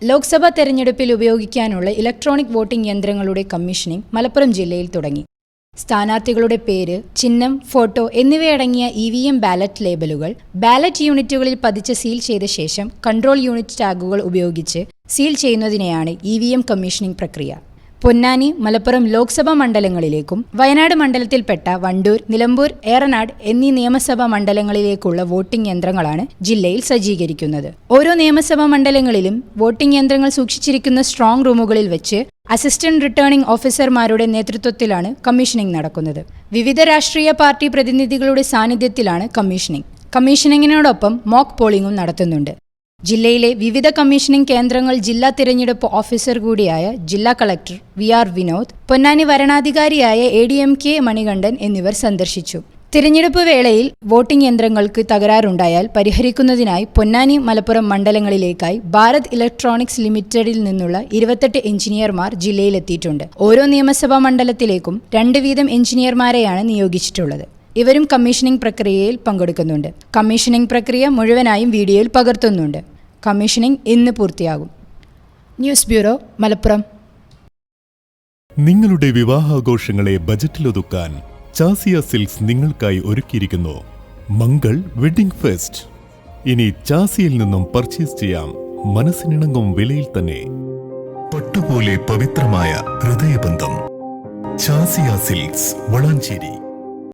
ലോക്സഭാ തെരഞ്ഞെടുപ്പിൽ ഉപയോഗിക്കാനുള്ള electronic voting യന്ത്രങ്ങളുടെ കമ്മീഷനിംഗ് മലപ്പുറം ജില്ലയിൽ തുടങ്ങി. സ്ഥാനാർത്ഥികളുടെ പേര്, ചിഹ്നം, ഫോട്ടോ എന്നിവയടങ്ങിയ EVM ബാലറ്റ് ലേബലുകൾ ബാലറ്റ് യൂണിറ്റുകളിൽ പതിച്ച് സീൽ ചെയ്ത ശേഷം കൺട്രോൾ യൂണിറ്റ് ടാഗുകൾ ഉപയോഗിച്ച് സീൽ ചെയ്യുന്നതിനെയാണ് EVM കമ്മീഷനിംഗ് പ്രക്രിയ. പൊന്നാനി, മലപ്പുറം ലോക്സഭാ മണ്ഡലങ്ങളിലേക്കും വയനാട് മണ്ഡലത്തിൽപ്പെട്ട വണ്ടൂർ, നിലമ്പൂർ, ഏറനാട് എന്നീ നിയമസഭാ മണ്ഡലങ്ങളിലേക്കുള്ള വോട്ടിംഗ് യന്ത്രങ്ങളാണ് ജില്ലയിൽ സജ്ജീകരിക്കുന്നത്. ഓരോ നിയമസഭാ മണ്ഡലങ്ങളിലും വോട്ടിംഗ് യന്ത്രങ്ങൾ സൂക്ഷിച്ചിരിക്കുന്ന സ്ട്രോങ് റൂമുകളിൽ വെച്ച് അസിസ്റ്റന്റ് റിട്ടേണിംഗ് ഓഫീസർമാരുടെ നേതൃത്വത്തിലാണ് കമ്മീഷനിംഗ് നടക്കുന്നത്. വിവിധ രാഷ്ട്രീയ പാർട്ടി പ്രതിനിധികളുടെ സാന്നിധ്യത്തിലാണ് കമ്മീഷനിംഗ്. കമ്മീഷനിങ്ങിനോടൊപ്പം മോക്ക് പോളിംഗും നടത്തുന്നുണ്ട്. ജില്ലയിലെ വിവിധ കമ്മീഷനിംഗ് കേന്ദ്രങ്ങൾ ജില്ലാ തിരഞ്ഞെടുപ്പ് ഓഫീസർ കൂടിയായ ജില്ലാ കളക്ടർ VR വിനോദ്, പൊന്നാനി വരണാധികാരിയായ ADMK മണികണ്ഠൻ എന്നിവർ സന്ദർശിച്ചു. തിരഞ്ഞെടുപ്പ് വേളയിൽ വോട്ടിംഗ് യന്ത്രങ്ങൾക്ക് തകരാറുണ്ടായാൽ പരിഹരിക്കുന്നതിനായി പൊന്നാനി, മലപ്പുറം മണ്ഡലങ്ങളിലേക്കായി ഭാരത് ഇലക്ട്രോണിക്സ് ലിമിറ്റഡിൽ നിന്നുള്ള 28 എഞ്ചിനീയർമാർ ജില്ലയിലെത്തിയിട്ടുണ്ട്. ഓരോ നിയമസഭാ മണ്ഡലത്തിലേക്കും 2 വീതം എഞ്ചിനീയർമാരെയാണ് നിയോഗിച്ചിട്ടുള്ളത്. ഇവരും കമ്മീഷനിംഗ് പ്രക്രിയയിൽ പങ്കെടുക്കുന്നുണ്ട്. കമ്മീഷനിംഗ് പ്രക്രിയ മുഴുവനായും വീഡിയോയിൽ പകർത്തുന്നുണ്ട്. കമ്മീഷനിംഗ് ഇന്ന് പൂർത്തിയാകും. News bureau, Malappuram. നിങ്ങളുടെ വിവാഹാഘോഷങ്ങളെ ബജറ്റിലൊതുക്കാൻ ചാസിയ സിൽക്സ് നിങ്ങൾക്കായി ഒരുക്കിയിരിക്കുന്നു മംഗൾ വെഡിംഗ് ഫെസ്റ്റ്. ഇനി ചാസിയിൽ നിന്നും പർച്ചേസ് ചെയ്യാം മനസ്സിനിണങ്ങും വിലയിൽ തന്നെ. പട്ടുപോലെ പവിത്രമായ ഹൃദയബന്ധം. ചാസിയ സിൽക്സ്, വളാഞ്ചേരി.